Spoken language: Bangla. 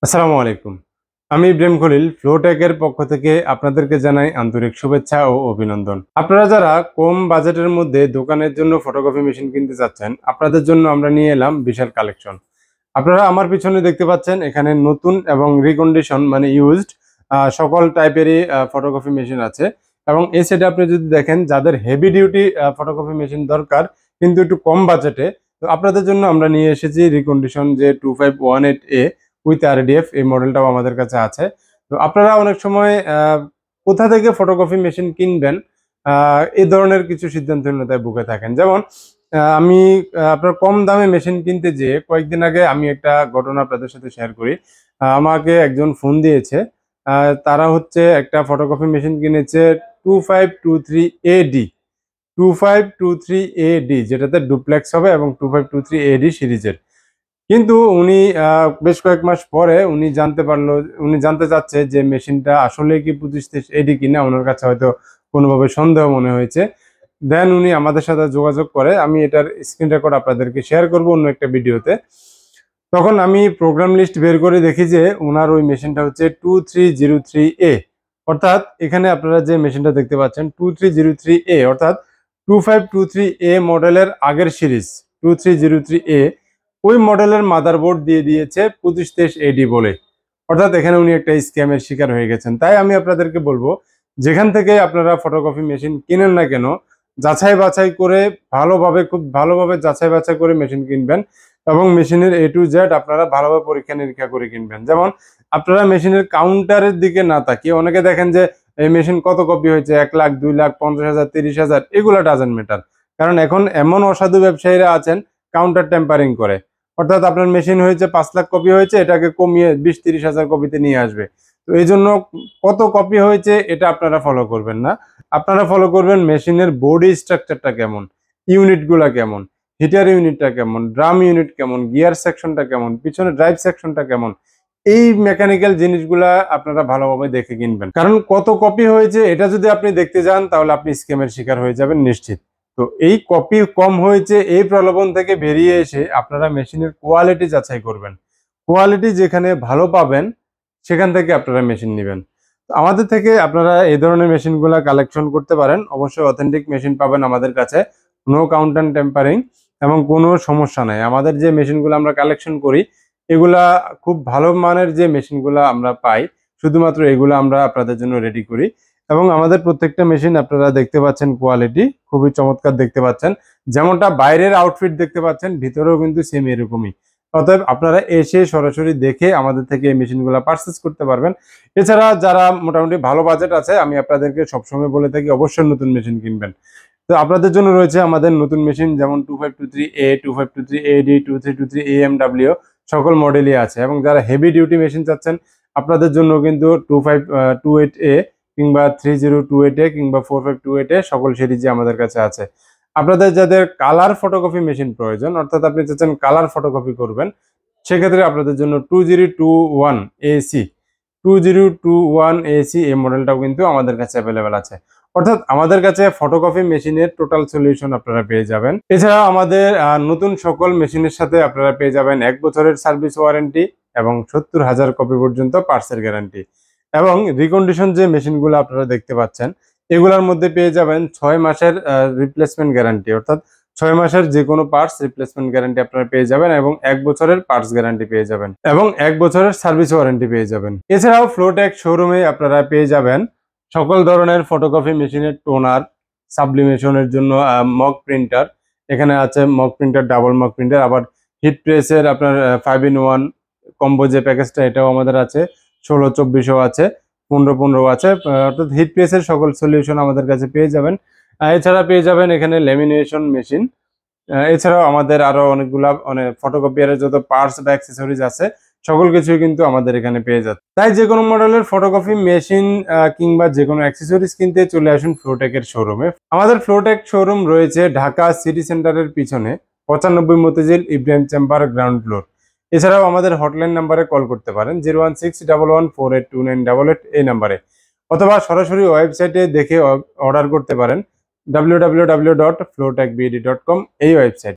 আসসালামু আলাইকুম। আমি ইব্রাহিম খলিল ফ্লোটেকের পক্ষ থেকে আপনাদেরকে জানাই আন্তরিক শুভেচ্ছা ও অভিনন্দন। আপনারা যারা কম বাজেটের মধ্যে দোকানের জন্য ফটোকপি মেশিন কিনতে চাচ্ছেন, আপনাদের জন্য আমরা নিয়ে এলাম বিশাল কালেকশন। আপনারা আমার পিছনে দেখতে পাচ্ছেন এখানে নতুন এবং রিকন্ডিশন মানে ইউজড সকল টাইপেরই ফটোকপি মেশিন আছে। এবং এই সাইডে আপনি যদি দেখেন যাদের হেভি ডিউটি ফটোকপি মেশিন দরকার কিন্তু একটু কম বাজেটে, তো আপনাদের জন্য আমরা নিয়ে এসেছি রিকন্ডিশন যে 2518A উইথ আরডিএফ। এই মডেলটাও আমাদের কাছে আছে। তো আপনারা অনেক সময় কোথা থেকে ফটোকপি মেশিন কিনবেন এই ধরনের কিছু সিদ্ধান্তহীনতায় ভুগে থাকেন। যেমন আমি আপনার কম দামে মেশিন কিনতে যেয়ে কয়েকদিন আগে আমি একটা ঘটনা আপনাদের সাথে শেয়ার করি। আমাকে একজন ফোন দিয়েছে। তারা হচ্ছে একটা ফটোকপি মেশিন কিনেছে 2523AD 2523AD, যেটাতে ডুপ্লেক্স হবে এবং 2523AD সিরিজের। কিন্তু উনি বেশ কয়েক মাস পরে উনি জানতে চাচ্ছে যে মেশিনটা আসলে কি 2530AD কিনা। ওনার কাছে হয়তো কোনোভাবে সন্দেহ মনে হয়েছে। দেন উনি আমাদের সাথে যোগাযোগ করে। আমি এটার স্ক্রিন রেকর্ড আপনাদেরকে শেয়ার করব অন্য একটা ভিডিওতে। তখন আমি প্রোগ্রাম লিস্ট বের করে দেখি যে ওনার ওই মেশিনটা হচ্ছে 2303A। অর্থাৎ এখানে আপনারা যে মেশিনটা দেখতে পাচ্ছেন 2303A অর্থাৎ 2523A মডেলের আগের সিরিজ 2303A, ওই মডেলের মাদারবোর্ড দিয়ে দিয়েছে 2523AD বলে। অর্থাৎ এখানে উনি একটা স্ক্যামের শিকার হয়ে গেছেন। তাই আমি আপনাদেরকে বলবো, যেখান থেকে আপনারা ফটোকপি মেশিন কিনেন না কেন, যাচাই বাছাই করে খুব ভালোভাবে যাচাই বাছাই করে মেশিন কিনবেন এবং মেশিনের A to Z আপনারা ভালোভাবে পরীক্ষা নিরীক্ষা করে কিনবেন। যেমন আপনারা মেশিনের কাউন্টারের দিকে না তাকিয়ে, অনেকে দেখেন যে এই মেশিন কত কপি হয়েছে, 1 লাখ, 2 লাখ, 50,000, 30,000, এগুলো ডাজেন্ট ম্যাটার। কারণ এখন এমন অসাধু ব্যবসায়ীরা আছেন কাউন্টার টেম্পারিং করে। অর্থাৎ আপনার মেশিন হয়েছে 5 লাখ কপি হয়েছে, এটাকে কমিয়ে 20-30,000 কপিতে নিয়ে আসবে। তো এই জন্য কত কপি হয়েছে এটা আপনারা ফলো করবেন না। আপনারা ফলো করবেন মেশিনের বডি স্ট্রাকচারটা কেমন, ইউনিটগুলা কেমন, হিটার ইউনিটটা কেমন, ড্রাম ইউনিট কেমন, গিয়ার সেকশনটা কেমন, পিছনে ড্রাইভ সেকশনটা কেমন, এই মেকানিক্যাল জিনিসগুলা আপনারা ভালোভাবে দেখে কিনবেন। কারণ কত কপি হয়েছে এটা যদি আপনি দেখতে যান তাহলে আপনি স্ক্যামের শিকার হয়ে যাবেন নিশ্চিত। তো এই কপি কম হয়েছে এই প্রলোভন থেকে বেরিয়ে এসে আপনারা মেশিনের কোয়ালিটি যাচাই করবেন। কোয়ালিটি যেখানে ভালো পাবেন সেখান থেকে আপনারা মেশিন নেবেন। আমাদের থেকে আপনারা এই ধরনের মেশিনগুলা কালেকশন করতে পারেন। অবশ্যই অথেন্টিক মেশিন পাবেন আমাদের কাছে, নো কাউন্টার টেম্পারিং এবং কোনো সমস্যা নাই। আমাদের যে মেশিনগুলো আমরা কালেকশন করি এগুলা খুব ভালো মানের যে মেশিনগুলা আমরা পাই, শুধুমাত্র এগুলো আমরা আপনাদের জন্য রেডি করি। এবং আমাদের প্রত্যেকটা মেশিন আপনারা দেখতে পাচ্ছেন কোয়ালিটি খুবই চমৎকার দেখতে পাচ্ছেন। যেমনটা বাইরের আউটফিট দেখতে পাচ্ছেন ভিতরেও কিন্তু সেম এরকমই। অতএব আপনারা এসে সরাসরি দেখে আমাদের থেকে এই মেশিনগুলো পারচেস করতে পারবেন। এছাড়া যারা মোটামুটি ভালো বাজেট আছে, আমি আপনাদেরকে সবসময় বলে থাকি অবশ্যই নতুন মেশিন কিনবেন। তো আপনাদের জন্য রয়েছে আমাদের নতুন মেশিন, যেমন 2523A, 2523AD, 2323AMW সকল মডেলই আছে। এবং যারা হেভি ডিউটি মেশিন চাচ্ছেন আপনাদের জন্য কিন্তু 2528A কিংবা 3028A কিংবা 4528A সকল সিরিজই আমাদের কাছে আছে। আপনাদের যাদের কালার ফটোকপি মেশিন প্রয়োজন, অর্থাৎ আপনি চাচ্ছেন কালার ফটোকপি করবেন, সেক্ষেত্রে আপনাদের জন্য 2021AC 2021AC এই মডেলটাও কিন্তু আমাদের কাছে অ্যাভেলেবেল আছে। অর্থাৎ আমাদের কাছে ফটোকপি মেশিনের টোটাল সলিউশন আপনারা পেয়ে যাবেন। এছাড়া আমাদের নতুন সকল মেশিনের সাথে আপনারা পেয়ে যাবেন 1 বছরের সার্ভিস ওয়ারেন্টি এবং 70,000 কপি পর্যন্ত পার্টসের গ্যারান্টি। এবং রিকন্ডিশন যে মেশিনগুলো আপনারা দেখতে পাচ্ছেন এগুলোর মধ্যে পেয়ে যাবেন 6 মাসের রিপ্লেসমেন্ট গ্যারান্টি। অর্থাৎ 6 মাসের যে কোনো পার্টস রিপ্লেসমেন্ট গ্যারান্টি আপনারা পেয়ে যাবেন এবং 1 বছরের পার্টস গ্যারান্টি পেয়ে যাবেন এবং 1 বছরের সার্ভিস ওয়ারেন্টি পেয়ে যাবেন। এছাড়াও ফ্লোটেক শোরুমে আপনারা পেয়ে যাবেন সকল ধরনের ফটোকপি মেশিনের টোনার, সাবলিমেশনের জন্য মক প্রিন্টার। এখানে আছে mock printer, double mock printer, আবার হিট প্রেসের আপনার 5-in-1 কম্বো যে প্যাকেজটা এটাও আমাদের আছে। 16-24 আছে, 15-15 আছে। অর্থাৎ হিট প্রেসের সকল সলিউশন আমাদের কাছে পেয়ে যাবেন। এছাড়া পেয়ে যাবেন এখানে ল্যামিনেশন মেশিন। এছাড়াও আমাদের আরো অনেকগুলা ফটোকপিয়ারের যত পার্টস বা অ্যাক্সেসরিজ আছে সকল কিছুই কিন্তু আমাদের এখানে পেয়ে যাচ্ছে। তাই যে কোনো মডেলের ফটোকপি মেশিন কিংবা যে কোনো অ্যাক্সেসরিজ কিনতে চলে আসুন ফ্লোটেকের শোরুমে। আমাদের ফ্লোটেক শোরুম রয়েছে ঢাকা সিটি সেন্টারের পিছনে 95 Motijheel Ibrahim chamber, ground floor. এছাড়াও আমাদের হটলাইন নাম্বারে কল করতে পারেন 01611482988 এই নাম্বারে, অথবা সরাসরি ওয়েবসাইটে দেখে অর্ডার করতে পারেন www.flowtekbd.com এই ওয়েবসাইট।